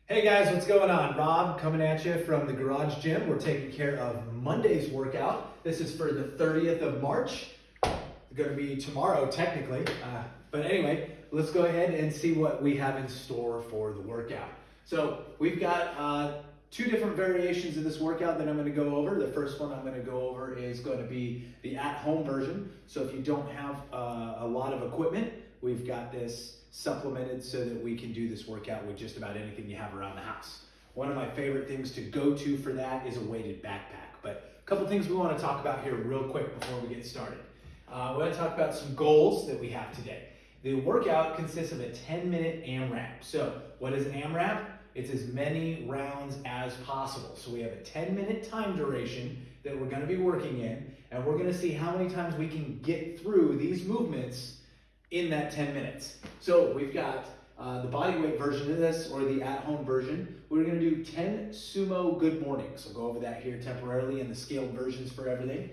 Hey guys, what's going on? Rob coming at you from the Garage Gym. We're taking care of Monday's workout. This is for the 30th of March. It's going to be tomorrow technically. But anyway, let's go ahead and see what we have in store for the workout. So we've got two different variations of this workout that I'm going to go over. The first one I'm going to go over is going to be the at-home version. So if you don't have a lot of equipment, we've got this supplemented so that we can do this workout with just about anything you have around the house. One of my favorite things to go to for that is a weighted backpack. But a couple things we want to talk about here real quick before we get started. We want to talk about some goals that we have today. The workout consists of a 10-minute AMRAP. So what is an AMRAP? It's as many rounds as possible. So we have a 10-minute time duration that we're going to be working in, and we're going to see how many times we can get through these movements in that 10 minutes. So we've got the bodyweight version of this, or the at-home version. We're going to do 10 sumo good mornings. We'll go over that here temporarily in the scaled versions for everything.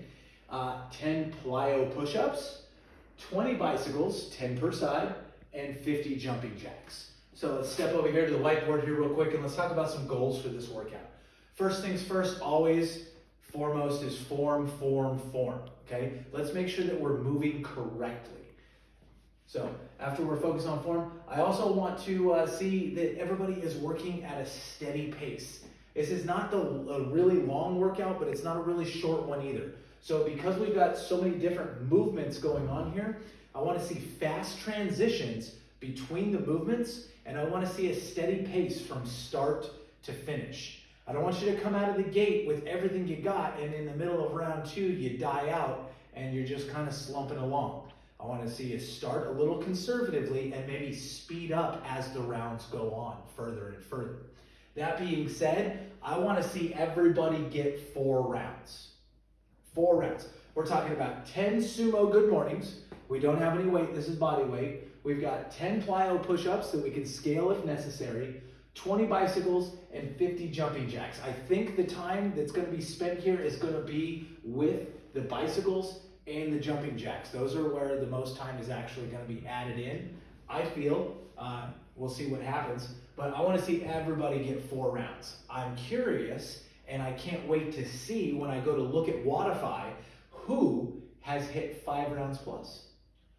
10 plyo push-ups, 20 bicycles, 10 per side, and 50 jumping jacks. So let's step over here to the whiteboard here real quick, and let's talk about some goals for this workout. First things first, always foremost is form, okay? Let's make sure that we're moving correctly. So after we're focused on form, I also want to see that everybody is working at a steady pace. This is not a really long workout, but it's not a really short one either. So because we've got so many different movements going on here, I want to see fast transitions between the movements, and I want to see a steady pace from start to finish. I don't want you to come out of the gate with everything you got, and in the middle of round two, you die out and you're just kind of slumping along. I want to see you start a little conservatively and maybe speed up as the rounds go on further and further. That being said, I want to see everybody get 4 rounds. 4 rounds. We're talking about 10 sumo good mornings. We don't have any weight. This is body weight. We've got 10 plyo push-ups that we can scale if necessary, 20 bicycles, and 50 jumping jacks. I think the time that's going to be spent here is going to be with the bicycles and the jumping jacks. Those are where the most time is actually going to be added in. I feel, we'll see what happens, but I want to see everybody get 4 rounds. I'm curious, and I can't wait to see when I go to look at Wodify who has hit 5 rounds plus.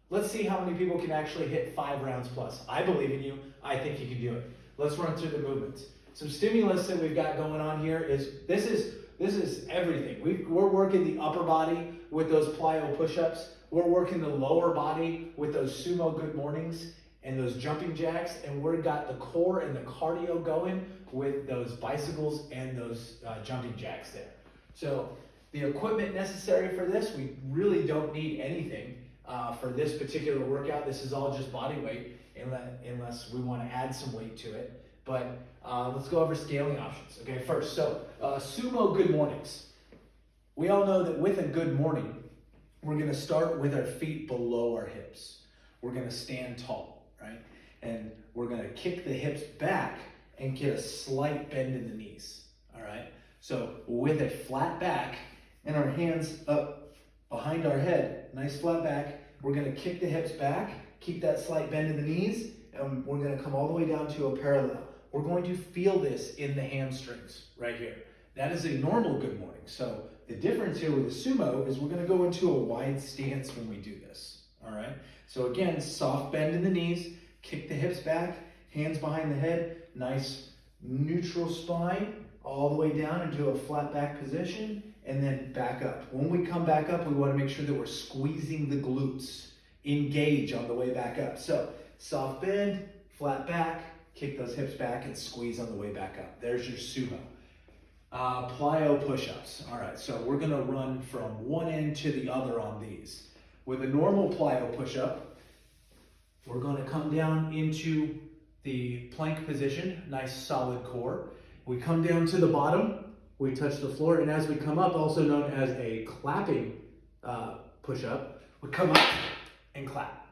Let's see how many people can actually hit 5 rounds plus. I believe in you. I think you can do it. Let's run through the movements. Some stimulus that we've got going on here is, this is everything. We're working the upper body with those plyo push-ups. We're working the lower body with those sumo good mornings and those jumping jacks. And we've got the core and the cardio going with those bicycles and those jumping jacks there. So the equipment necessary for this, we really don't need anything for this particular workout. This is all just body weight unless we want to add some weight to it. But let's go over scaling options. Okay, first, so sumo good mornings. We all know that with a good morning, we're going to start with our feet below our hips. We're going to stand tall, right? And we're going to kick the hips back and get a slight bend in the knees, all right? So with a flat back and our hands up behind our head, nice flat back, we're going to kick the hips back, keep that slight bend in the knees, and we're going to come all the way down to a parallel. We're going to feel this in the hamstrings right here. That is a normal good morning. So the difference here with the sumo is we're going to go into a wide stance when we do this. All right. So again, soft bend in the knees, kick the hips back, hands behind the head, nice neutral spine, all the way down into a flat back position, and then back up. When we come back up, we want to make sure that we're squeezing the glutes. Engage on the way back up. So soft bend, flat back, kick those hips back, and squeeze on the way back up. There's your sumo. Plyo push-ups. All right, so we're going to run from one end to the other on these. With a normal plyo push-up, we're going to come down into the plank position, nice solid core. We come down to the bottom, we touch the floor, and as we come up, also known as a clapping push-up, we come up and clap.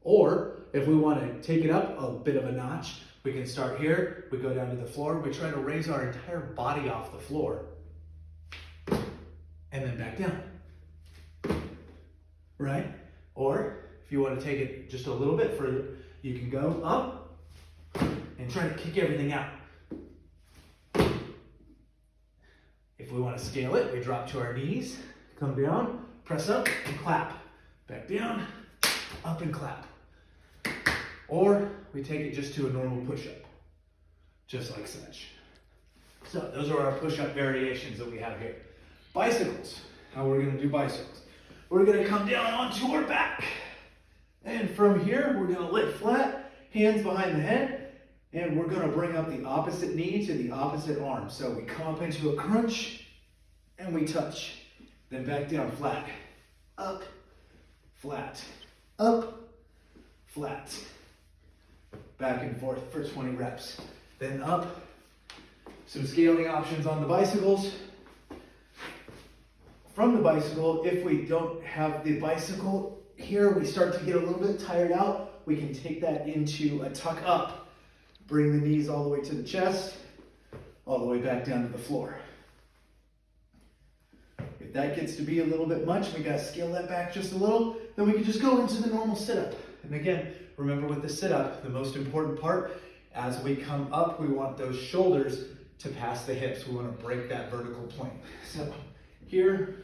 Or if we want to take it up a bit of a notch, we can start here, we go down to the floor, we try to raise our entire body off the floor, and then back down, right? Or if you want to take it just a little bit further, you can go up and try to kick everything out. If we want to scale it, we drop to our knees, come down, press up and clap. Back down, up and clap. Or we take it just to a normal push-up, just like such. So those are our push-up variations that we have here. Bicycles, how we're gonna do bicycles. We're gonna come down onto our back. And from here, we're gonna lay flat, hands behind the head, and we're gonna bring up the opposite knee to the opposite arm. So we come up into a crunch, and we touch. Then back down flat, up, flat, up, flat. Back and forth for 20 reps. Then up. Some scaling options on the bicycles. From the bicycle, if we don't have the bicycle here, we start to get a little bit tired out, we can take that into a tuck up. Bring the knees all the way to the chest, all the way back down to the floor. If that gets to be a little bit much, we gotta scale that back just a little, then we can just go into the normal sit-up. And again, remember with the sit-up, the most important part, as we come up, we want those shoulders to pass the hips. We want to break that vertical plane. So here,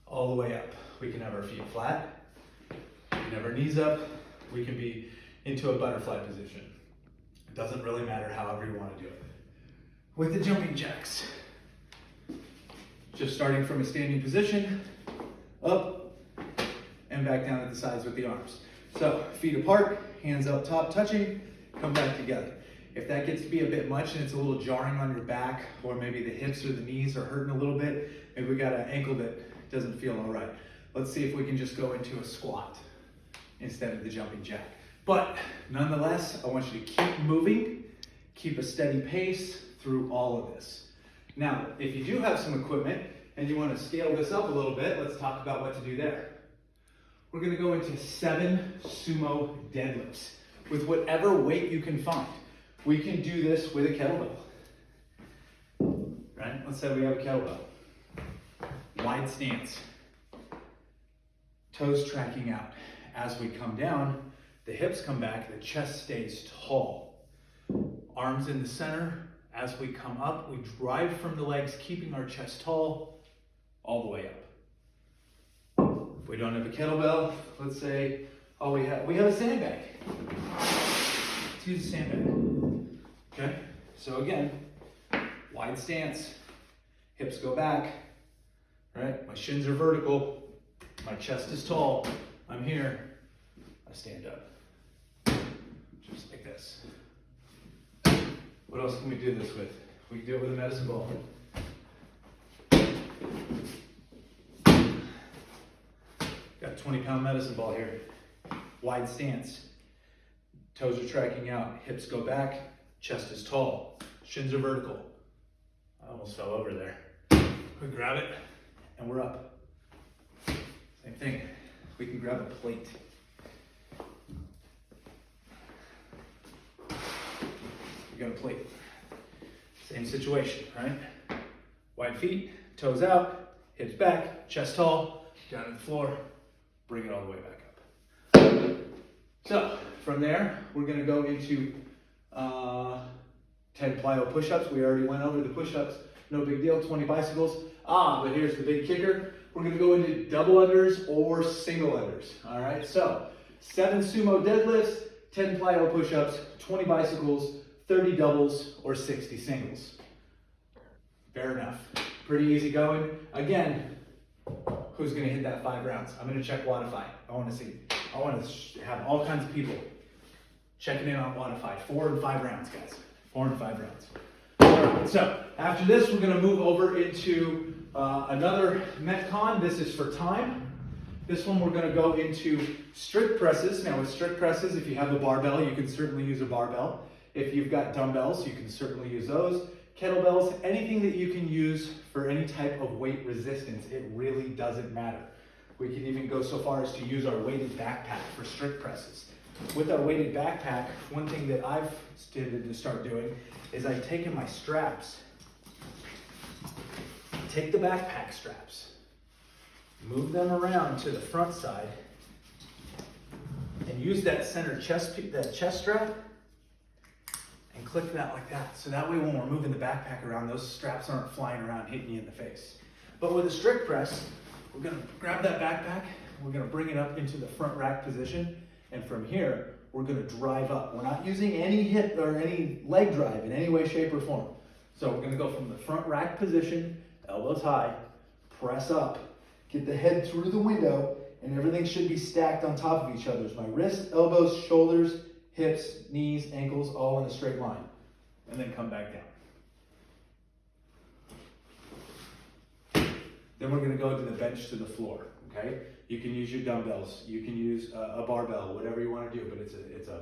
all the way up. We can have our feet flat. We can have our knees up. We can be into a butterfly position. It doesn't really matter however you want to do it. With the jumping jacks, just starting from a standing position, up and back down at the sides with the arms. So feet apart, hands up top touching, come back together. If that gets to be a bit much and it's a little jarring on your back, or maybe the hips or the knees are hurting a little bit, maybe we got an ankle that doesn't feel all right. Let's see if we can just go into a squat instead of the jumping jack. But nonetheless, I want you to keep moving, keep a steady pace through all of this. Now, if you do have some equipment and you want to scale this up a little bit, let's talk about what to do there. We're going to go into 7 sumo deadlifts with whatever weight you can find. We can do this with a kettlebell, right? Let's say we have a kettlebell. Wide stance. Toes tracking out. As we come down, the hips come back, the chest stays tall. Arms in the center. As we come up, we drive from the legs, keeping our chest tall, all the way up. If we don't have a kettlebell, let's say, we have a sandbag. Let's use a sandbag. Okay, so again, wide stance, hips go back, right? My shins are vertical, my chest is tall, I'm here, I stand up. Just like this. What else can we do this with? We can do it with a medicine ball. Got a 20-pound medicine ball here. Wide stance. Toes are tracking out, hips go back, chest is tall, shins are vertical. I almost fell over there. We grab it and we're up. Same thing. We can grab a plate. We got a plate. Same situation, right? Wide feet, toes out, hips back, chest tall, down to the floor, bring it all the way back up. So from there, we're gonna go into 10 plyo push-ups. We already went over the push-ups, no big deal, 20 bicycles. But here's the big kicker. We're gonna go into double unders or single unders, all right? So 7 sumo deadlifts, 10 plyo push-ups, 20 bicycles, 30 doubles, or 60 singles. Fair enough. Pretty easy going. Again, who's gonna hit that 5 rounds? I'm gonna check Wodify. I wanna have all kinds of people checking in on Wodify. 4 and 5 rounds, guys. 4 and 5 rounds. All right, so after this, we're gonna move over into another Metcon. This is for time. This one we're gonna go into strict presses. Now with strict presses, if you have a barbell, you can certainly use a barbell. If you've got dumbbells, you can certainly use those. Kettlebells, anything that you can use for any type of weight resistance, it really doesn't matter. We can even go so far as to use our weighted backpack for strict presses. With our weighted backpack, one thing that I've tended to start doing is I've taken my straps, take the backpack straps, move them around to the front side, and use that center chest strap and click that like that. So that way when we're moving the backpack around, those straps aren't flying around hitting you in the face. But with a strict press, we're gonna grab that backpack, we're gonna bring it up into the front rack position, and from here, we're gonna drive up. We're not using any hip or any leg drive in any way, shape, or form. So we're gonna go from the front rack position, elbows high, press up, get the head through the window, and everything should be stacked on top of each other. My wrists, elbows, shoulders, hips, knees, ankles, all in a straight line. And then come back down. Then we're gonna go to the bench to the floor, okay? You can use your dumbbells, you can use a barbell, whatever you wanna do, but it's a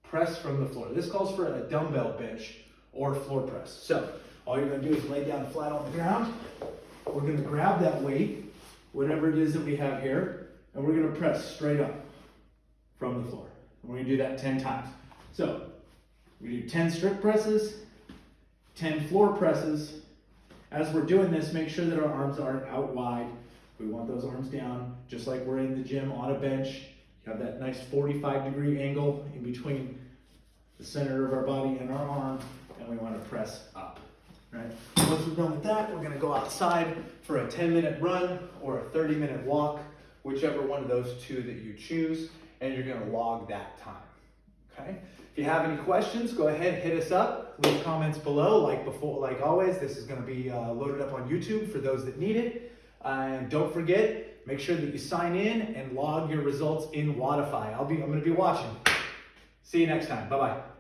press from the floor. This calls for a dumbbell bench or floor press. So, all you're gonna do is lay down flat on the ground. We're gonna grab that weight, whatever it is that we have here, and we're gonna press straight up from the floor. We're gonna do that 10 times. So, we do 10 strict presses, 10 floor presses. As we're doing this, make sure that our arms aren't out wide. We want those arms down, just like we're in the gym on a bench. You have that nice 45-degree angle in between the center of our body and our arm, and we wanna press up, right? Once we're done with that, we're gonna go outside for a 10-minute run or a 30-minute walk, whichever one of those two that you choose, and you're gonna log that time, okay? If you have any questions, go ahead, hit us up, leave comments below. Like before, like always, this is gonna be loaded up on YouTube for those that need it. And don't forget, make sure that you sign in and log your results in Wodify. I'm gonna be watching. See you next time, bye-bye.